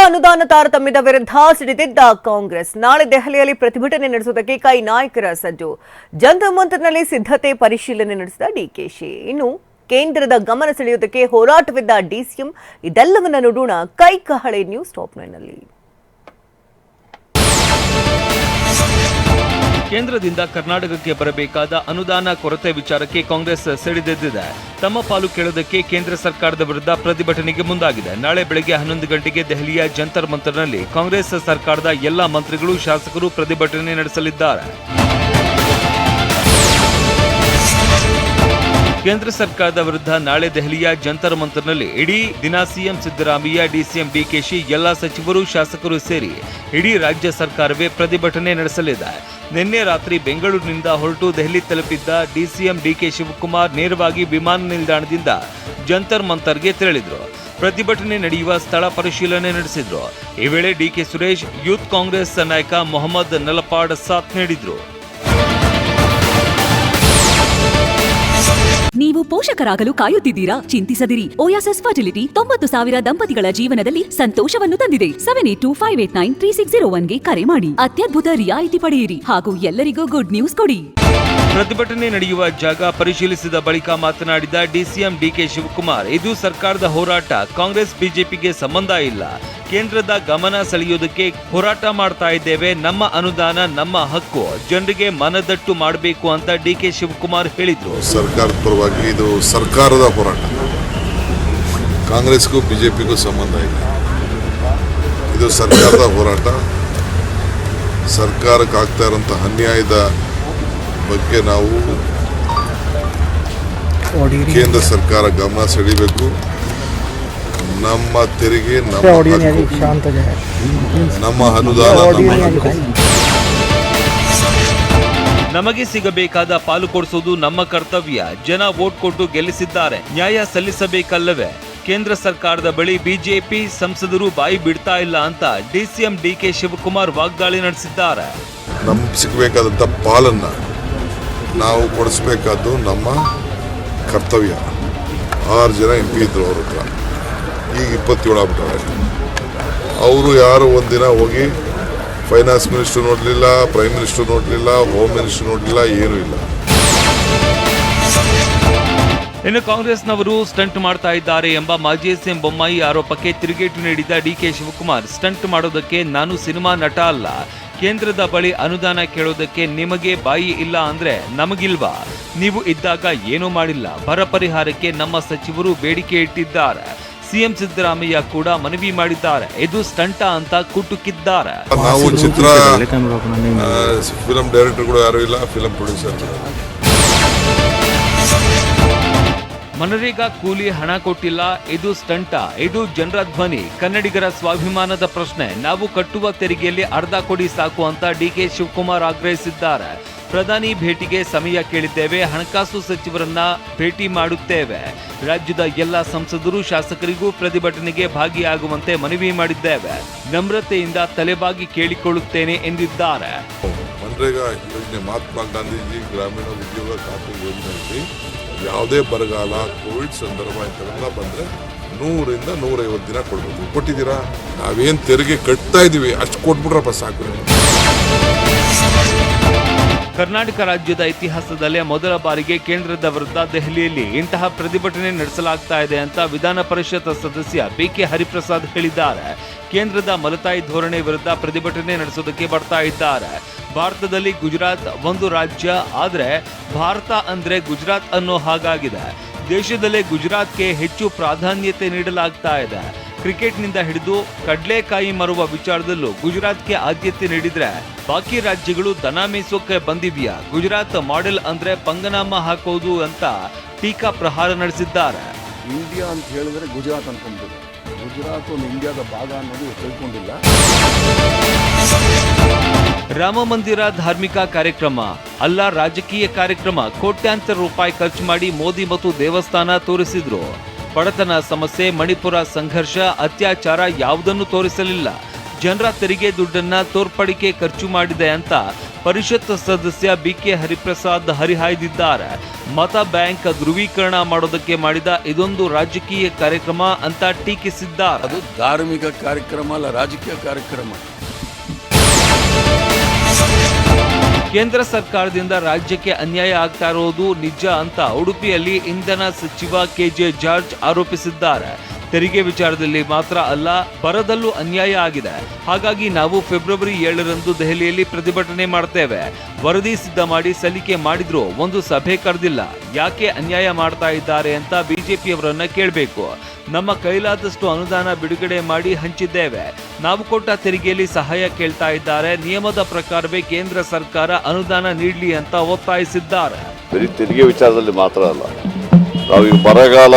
ಅನುದಾನ ತಾರತಮ್ಯದ ವಿರುದ್ಧ ಸಿಡಿದಿದ್ದ ಕಾಂಗ್ರೆಸ್ ನಾಳೆ ದೆಹಲಿಯಲ್ಲಿ ಪ್ರತಿಭಟನೆ ನಡೆಸುವುದಕ್ಕೆ ಕೈ ನಾಯಕರ ಸಜ್ಜು. ಜಂತರ್ ಮಂತರ್ನಲ್ಲಿ ಸಿದ್ಧತೆ ಪರಿಶೀಲನೆ ನಡೆಸಿದ ಡಿಕೆಶಿ. ಇನ್ನು ಕೇಂದ್ರದ ಗಮನ ಸೆಳೆಯುವುದಕ್ಕೆ ಹೋರಾಟವಿದ್ದ ಡಿಸಿಎಂ. ಇದೆಲ್ಲವನ್ನ ನೋಡೋಣ ಕೈ ಕಹಳೆ ನ್ಯೂಸ್ ಟಾಪ್ 9ನಲ್ಲಿ. ಕೇಂದ್ರದಿಂದ ಕರ್ನಾಟಕಕ್ಕೆ ಬರಬೇಕಾದ ಅನುದಾನ ಕೊರತೆ ವಿಚಾರಕ್ಕೆ ಕಾಂಗ್ರೆಸ್ ಸಿಡಿದೆದ್ದಿದೆ. ತಮ್ಮ ಪಾಲು ಕೇಳೋದಕ್ಕೆ ಕೇಂದ್ರ ಸರ್ಕಾರದ ವಿರುದ್ಧ ಪ್ರತಿಭಟನೆಗೆ ಮುಂದಾಗಿದೆ. ನಾಳೆ ಬೆಳಗ್ಗೆ 11 ಗಂಟೆಗೆ ದೆಹಲಿಯ ಜಂತರ್ ಮಂತರ್ನಲ್ಲಿ ಕಾಂಗ್ರೆಸ್ ಸರ್ಕಾರದ ಎಲ್ಲಾ ಮಂತ್ರಿಗಳು, ಶಾಸಕರು ಪ್ರತಿಭಟನೆ ನಡೆಸಲಿದ್ದಾರೆ. ಕೇಂದ್ರ ಸರ್ಕಾರದ ವಿರುದ್ಧ ನಾಳೆ ದೆಹಲಿಯ ಜಂತರ್ ಮಂತರ್ನಲ್ಲಿ ಇಡೀ ದಿನ ಸಿಎಂ ಸಿದ್ದರಾಮಯ್ಯ, ಡಿಸಿಎಂ ಡಿಕೆಶಿ, ಎಲ್ಲಾ ಸಚಿವರು, ಶಾಸಕರು ಸೇರಿ ಇಡೀ ರಾಜ್ಯ ಸರ್ಕಾರವೇ ಪ್ರತಿಭಟನೆ ನಡೆಸಲಿದೆ. ನಿನ್ನೆ ರಾತ್ರಿ ಬೆಂಗಳೂರಿನಿಂದ ಹೊರಟು ದೆಹಲಿ ತಲುಪಿದ್ದ ಡಿಸಿಎಂ ಡಿಕೆ ಶಿವಕುಮಾರ್ ನೇರವಾಗಿ ವಿಮಾನ ನಿಲ್ದಾಣದಿಂದ ಜಂತರ್ ಮಂತರ್ಗೆ ತೆರಳಿದ್ರು. ಪ್ರತಿಭಟನೆ ನಡೆಯುವ ಸ್ಥಳ ಪರಿಶೀಲನೆ ನಡೆಸಿದ್ರು. ಈ ವೇಳೆ ಡಿಕೆ ಸುರೇಶ್, ಯೂತ್ ಕಾಂಗ್ರೆಸ್ ನಾಯಕ ಮೊಹಮ್ಮದ್ ನಲಪಾಡ್ ಸಾಥ್ ನೀಡಿದ್ರು. ನೀವು ಪೋಷಕರಾಗಲು ಕಾಯುತ್ತಿದ್ದೀರಾ? ಚಿಂತಿಸದಿರಿ. ಓಯಾಸಿಸ್ ಫರ್ಟಿಲಿಟಿ 90,000 ದಂಪತಿಗಳ ಜೀವನದಲ್ಲಿ ಸಂತೋಷವನ್ನು ತಂದಿದೆ. 7825893601ಗೆ ಕರೆ ಮಾಡಿ. ಅತ್ಯದ್ಭುತ ರಿಯಾಯಿತಿ ಪಡೆಯಿರಿ ಹಾಗೂ ಎಲ್ಲರಿಗೂ ಗುಡ್ ನ್ಯೂಸ್ ಕೊಡಿ. ಪ್ರತಿಭಟನೆ ನಡೆಯುವ ಜಾಗ ಪರಿಶೀಲಿಸಿದ ಬಳಿಕ ಮಾತನಾಡಿದ ಡಿಸಿಎಂ ಡಿಕೆ ಶಿವಕುಮಾರ್, ಇದು ಸರ್ಕಾರದ ಹೋರಾಟ. ಕಾಂಗ್ರೆಸ್ ಬಿಜೆಪಿಗೆ ಸಂಬಂಧ ಇಲ್ಲ. ಕೇಂದ್ರದ ಗಮನ ಸೆಳೆಯುವುದಕ್ಕೆ ಹೋರಾಟ ಮಾಡ್ತಾ ಇದ್ದೇವೆ. ನಮ್ಮ ಅನುದಾನ ನಮ್ಮ ಹಕ್ಕು, ಜನರಿಗೆ ಮನದಟ್ಟು ಮಾಡಬೇಕು ಅಂತ ಡಿಕೆ ಶಿವಕುಮಾರ್ ಹೇಳಿದ್ರು. ಸರ್ಕಾರದ ಪರವಾಗಿ ಇದು ಸರ್ಕಾರದ ಹೋರಾಟ. ಕಾಂಗ್ರೆಸ್ಗೂ ಬಿಜೆಪಿಗೂ ಸಂಬಂಧ ಇಲ್ಲ. ಇದು ಸರ್ಕಾರದ ಹೋರಾಟ. ಸರ್ಕಾರಕ್ಕೆ ಆಗ್ತಾ ಇರುವಂತಹ ಅನ್ಯಾಯದ ಬಗ್ಗೆ ನಾವು ಕೇಂದ್ರ ಸರ್ಕಾರ ಗಮನ ಸೆಳೀಬೇಕು. ನಮ್ಮ ತೆರಿಗೆ ನಮ್ಮ ಅನುದಾನ ನಮಗೆ ಸಿಗಬೇಕಾದ ಪಾಲು ಕೊಡಿಸುವುದು ನಮ್ಮ ಕರ್ತವ್ಯ. ಜನ ವೋಟ್ ಕೊಟ್ಟು ಗೆಲ್ಲಿಸಿದ್ದಾರೆ, ನ್ಯಾಯ ಸಲ್ಲಿಸಬೇಕಲ್ಲವೇ? ಕೇಂದ್ರ ಸರ್ಕಾರದ ಬಳಿ ಬಿಜೆಪಿ ಸಂಸದರು ಬಾಯಿ ಬಿಡ್ತಾ ಇಲ್ಲ ಅಂತ ಡಿಸಿಎಂ ಡಿಕೆ ಶಿವಕುಮಾರ್ ವಾಗ್ದಾಳಿ ನಡೆಸಿದ್ದಾರೆ. ನಮ್ಗೆ ಸಿಗಬೇಕಾದಂಥ ಪಾಲನ್ನ ನಾವು ಕೊಡಿಸ್ಬೇಕಾದ್ದು ನಮ್ಮ ಕರ್ತವ್ಯ. 6 ಜನ MP ಇದ್ರು ಅವ್ರ ಹತ್ರ, ಈಗ 27 ಆಗ್ಬಿಟ್ಟಾರೆ. ಅವರು ಯಾರು ಒಂದಿನ ಹೋಗಿ ಫೈನಾನ್ಸ್ ಮಿನಿಸ್ಟರ್ ನೋಡಲಿಲ್ಲ, ಪ್ರೈಮ್ ಮಿನಿಸ್ಟರ್ ನೋಡಲಿಲ್ಲ, ಹೋಮ್ ಮಿನಿಸ್ಟರ್ ನೋಡಲಿಲ್ಲ, ಏನೂ ಇಲ್ಲ. ಇನ್ನು ಕಾಂಗ್ರೆಸ್ನವರು ಸ್ಟಂಟ್ ಮಾಡ್ತಾ ಇದ್ದಾರೆ ಎಂಬ ಮಾಜಿ ಸಿಎಂ ಬೊಮ್ಮಾಯಿ ಆರೋಪಕ್ಕೆ ತಿರುಗೇಟು ನೀಡಿದ ಡಿಕೆ ಶಿವಕುಮಾರ್, ಸ್ಟಂಟ್ ಮಾಡೋದಕ್ಕೆ ನಾನು ಸಿನಿಮಾ ನಟ ಅಲ್ಲ. ಕೇಂದ್ರದ ಬಳಿ ಅನುದಾನ ಕೇಳೋದಕ್ಕೆ ನಿಮಗೆ ಬಾಯಿ ಇಲ್ಲ ಅಂದ್ರೆ ನಮಗಿಲ್ವಾ? ನೀವು ಇದ್ದಾಗ ಏನೂ ಮಾಡಿಲ್ಲ. ಬರ ಪರಿಹಾರಕ್ಕೆ ನಮ್ಮ ಸಚಿವರು ಬೇಡಿಕೆ ಇಟ್ಟಿದ್ದಾರೆ. ಸಿಎಂ ಸಿದ್ದರಾಮಯ್ಯ ಕೂಡ ಮನವಿ ಮಾಡಿದ್ದಾರೆ. ಇದು ಸ್ಟಂಟ ಅಂತ ಕುಟುಕಿದ್ದಾರೆ. ನಾವು ಚಿತ್ರ ಫಿಲಂ ಡೈರೆಕ್ಟರ್ಗಳು ಯಾರು ಇಲ್ಲ, ಫಿಲಂ ಪ್ರೊಡ್ಯೂಸರ್. ಮನರೇಗಾ ಕೂಲಿ ಹಣ ಕೊಟ್ಟಿಲ್ಲ, ಇದು ಸ್ಟಂಟ. ಇದು ಜನರ ಧ್ವನಿ, ಕನ್ನಡಿಗರ ಸ್ವಾಭಿಮಾನದ ಪ್ರಶ್ನೆ. ನಾವು ಕಟ್ಟುವ ತೆರಿಗೆಯಲ್ಲಿ ಅರ್ಧ ಕೊಡಿ ಸಾಕು ಅಂತ ಡಿಕೆ ಶಿವಕುಮಾರ್ ಆಗ್ರಹಿಸಿದ್ದಾರೆ. ಪ್ರಧಾನಿ ಭೇಟಿಗೆ ಸಮಯ ಕೇಳಿದ್ದೇವೆ, ಹಣಕಾಸು ಸಚಿವರನ್ನ ಭೇಟಿ ಮಾಡುತ್ತೇವೆ. ರಾಜ್ಯದ ಎಲ್ಲ ಸಂಸದರು, ಶಾಸಕರಿಗೂ ಪ್ರತಿಭಟನೆಗೆ ಭಾಗಿಯಾಗುವಂತೆ ಮನವಿ ಮಾಡಿದ್ದೇವೆ. ನಮ್ರತೆಯಿಂದ ತಲೆಬಾಗಿ ಕೇಳಿಕೊಳ್ಳುತ್ತೇನೆ ಎಂದಿದ್ದಾರೆ. ಮನ್ರೇಗಾ ಯೋಜನೆ ಮಹಾತ್ಮ ಗಾಂಧೀಜಿ ಗ್ರಾಮೀಣ ಉದ್ಯೋಗ ಖಾತ್ರಿ ಯೋಜನೆಯಲ್ಲಿ ಯಾವುದೇ ಬರಗಾಲ, ಕೋವಿಡ್ ಸಂದರ್ಭ ಇಂಥವೆಲ್ಲ ಬಂದರೆ 100ರಿಂದ 150 ದಿನ ಕೊಡ್ಬೇಕು. ಕೊಟ್ಟಿದ್ದೀರಾ? ನಾವೇನು ತೆರಿಗೆ ಕಟ್ತಾ ಇದೀವಿ ಅಷ್ಟು ಕೊಟ್ಬಿಟ್ರಪ್ಪ ಸಾಕು. ಕರ್ನಾಟಕ ರಾಜ್ಯದ ಇತಿಹಾಸದಲ್ಲೇ ಮೊದಲ ಬಾರಿಗೆ ಕೇಂದ್ರದ ವಿರುದ್ಧ ದೆಹಲಿಯಲ್ಲಿ ಇಂತಹ ಪ್ರತಿಭಟನೆ ನಡೆಸಲಾಗ್ತಾ ಇದೆ ಅಂತ ವಿಧಾನ ಪರಿಷತ್ ಸದಸ್ಯ ಬಿಕೆ ಹರಿಪ್ರಸಾದ್ ಹೇಳಿದ್ದಾರೆ. ಕೇಂದ್ರದ ಮಲತಾಯಿ ಧೋರಣೆ ವಿರುದ್ಧ ಪ್ರತಿಭಟನೆ ನಡೆಸೋದಕ್ಕೆ ಬರ್ತಾ ಇದ್ದಾರೆ. ಭಾರತದಲ್ಲಿ ಗುಜರಾತ್ ಒಂದು ರಾಜ್ಯ, ಆದ್ರೆ ಭಾರತ ಅಂದ್ರೆ ಗುಜರಾತ್ ಅನ್ನೋ ಹಾಗಾಗಿದೆ. ದೇಶದಲ್ಲೇ ಗುಜರಾತ್ಗೆ ಹೆಚ್ಚು ಪ್ರಾಧಾನ್ಯತೆ ನೀಡಲಾಗ್ತಾ ಇದೆ. ಕ್ರಿಕೆಟ್ನಿಂದ ಹಿಡಿದು ಕಡ್ಲೆಕಾಯಿ ಮಾರುವ ವಿಚಾರದಲ್ಲೂ ಗುಜರಾತ್ಗೆ ಆದ್ಯತೆ ನೀಡಿದ್ರೆ ಬಾಕಿ ರಾಜ್ಯಗಳು ದನ ಮೇಯಿಸೋಕೆ ಬಂದಿದ್ಯಾ? ಗುಜರಾತ್ ಮಾಡೆಲ್ ಅಂದ್ರೆ ಪಂಗನಾಮ ಹಾಕೋದು ಅಂತ ಟೀಕಾ ಪ್ರಹಾರ ನಡೆಸಿದ್ದಾರೆ. ಇಂಡಿಯಾ ಅಂತ ಹೇಳಿದ್ರೆ ಗುಜರಾತ್ ಅನ್ಕೊಂಡಿದೆ. ಗುಜರಾತ್ ಒಂದು ಇಂಡಿಯಾದ ಭಾಗ ಅನ್ನೋದು ತಿಳ್ಕೊಂಡಿಲ್ಲ. ರಾಮ ಮಂದಿರ ಧಾರ್ಮಿಕ ಕಾರ್ಯಕ್ರಮ ಅಲ್ಲ, ರಾಜಕೀಯ ಕಾರ್ಯಕ್ರಮ. ಕೋಟ್ಯಾಂತರ ರೂಪಾಯಿ ಖರ್ಚು ಮಾಡಿ ಮೋದಿ ಮತ್ತು ದೇವಸ್ಥಾನ ತೋರಿಸಿದ್ರು. ಬಡತನ ಸಮಸ್ಯೆ, ಮಣಿಪುರ ಸಂಘರ್ಷ, ಅತ್ಯಾಚಾರ ಯಾವುದನ್ನು ತೋರಿಸಲಿಲ್ಲ. ಜನರ ತೆರಿಗೆ ದುಡ್ಡನ್ನ ತೋರ್ಪಡಿಕೆ ಖರ್ಚು ಮಾಡಿದೆ ಅಂತ ಪರಿಷತ್ ಸದಸ್ಯ ಬಿಕೆ ಹರಿಪ್ರಸಾದ್ ಹರಿಹಾಯ್ದಿದ್ದಾರೆ. ಮತ ಬ್ಯಾಂಕ್ ಧ್ರುವೀಕರಣ ಮಾಡೋದಕ್ಕೆ ಮಾಡಿದ ಇದೊಂದು ರಾಜಕೀಯ ಕಾರ್ಯಕ್ರಮ ಅಂತ ಟೀಕಿಸಿದ್ದಾರೆ. ಅದು ಧಾರ್ಮಿಕ ಕಾರ್ಯಕ್ರಮ ಅಲ್ಲ, ರಾಜಕೀಯ ಕಾರ್ಯಕ್ರಮ. ಕೇಂದ್ರ ಸರ್ಕಾರದಿಂದ ರಾಜ್ಯಕ್ಕೆ ಅನ್ಯಾಯ ಆಗ್ತಾ ಇರೋದು ನಿಜ ಅಂತ ಉಡುಪಿಯಲ್ಲಿ ಇಂಧನ ಸಚಿವ ಕೆಜೆ ಜಾರ್ಜ್ ಆರೋಪಿಸಿದ್ದಾರೆ. ತೆರಿಗೆ ವಿಚಾರದಲ್ಲಿ ಮಾತ್ರ ಅಲ್ಲ, ಬರದಲ್ಲೂ ಅನ್ಯಾಯ ಆಗಿದೆ. ಹಾಗಾಗಿ ನಾವು ಫೆಬ್ರವರಿ 7ರಂದು ದೆಹಲಿಯಲ್ಲಿ ಪ್ರತಿಭಟನೆ ಮಾಡ್ತೇವೆ. ವರದಿ ಸಿದ್ಧ ಮಾಡಿ ಸಲ್ಲಿಕೆ ಮಾಡಿದ್ರು ಒಂದು ಸಭೆ ಕರೆದಿಲ್ಲ. ಯಾಕೆ ಅನ್ಯಾಯ ಮಾಡ್ತಾ ಇದ್ದಾರೆ ಅಂತ ಬಿಜೆಪಿಯವರನ್ನ ಕೇಳಬೇಕು. ನಮ್ಮ ಕೈಲಾದಷ್ಟು ಅನುದಾನ ಬಿಡುಗಡೆ ಮಾಡಿ ಹಂಚಿದ್ದೇವೆ. ನಾವು ಕೊಟ್ಟ ತೆರಿಗೆಯಲ್ಲಿ ಸಹಾಯ ಕೇಳ್ತಾ ಇದ್ದಾರೆ. ನಿಯಮದ ಪ್ರಕಾರವೇ ಕೇಂದ್ರ ಸರ್ಕಾರ ಅನುದಾನ ನೀಡಲಿ ಅಂತ ಒತ್ತಾಯಿಸಿದ್ದಾರೆ. ಬರೀ ತೆರಿಗೆ ವಿಚಾರದಲ್ಲಿ ಮಾತ್ರ ಅಲ್ಲ, ನಾವೀಗ ಬರಗಾಲ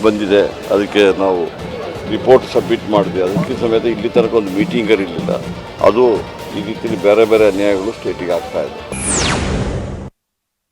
ಬಂದಿದೆ, ಅದಕ್ಕೆ ನಾವು ರಿಪೋರ್ಟ್ ಸಬ್ಮಿಟ್ ಮಾಡಿದೆ. ಅದಕ್ಕೆ ಸಮೇತ ಇಲ್ಲಿ ತನಕ ಒಂದು ಮೀಟಿಂಗ್ ಇರಲಿಲ್ಲ. ಅದು ಈ ರೀತಿಯಲ್ಲಿ ಬೇರೆ ಬೇರೆ ಅನ್ಯಾಯಗಳು ಸ್ಟೇಟಿಗೆ ಆಗ್ತಾ ಇದೆ.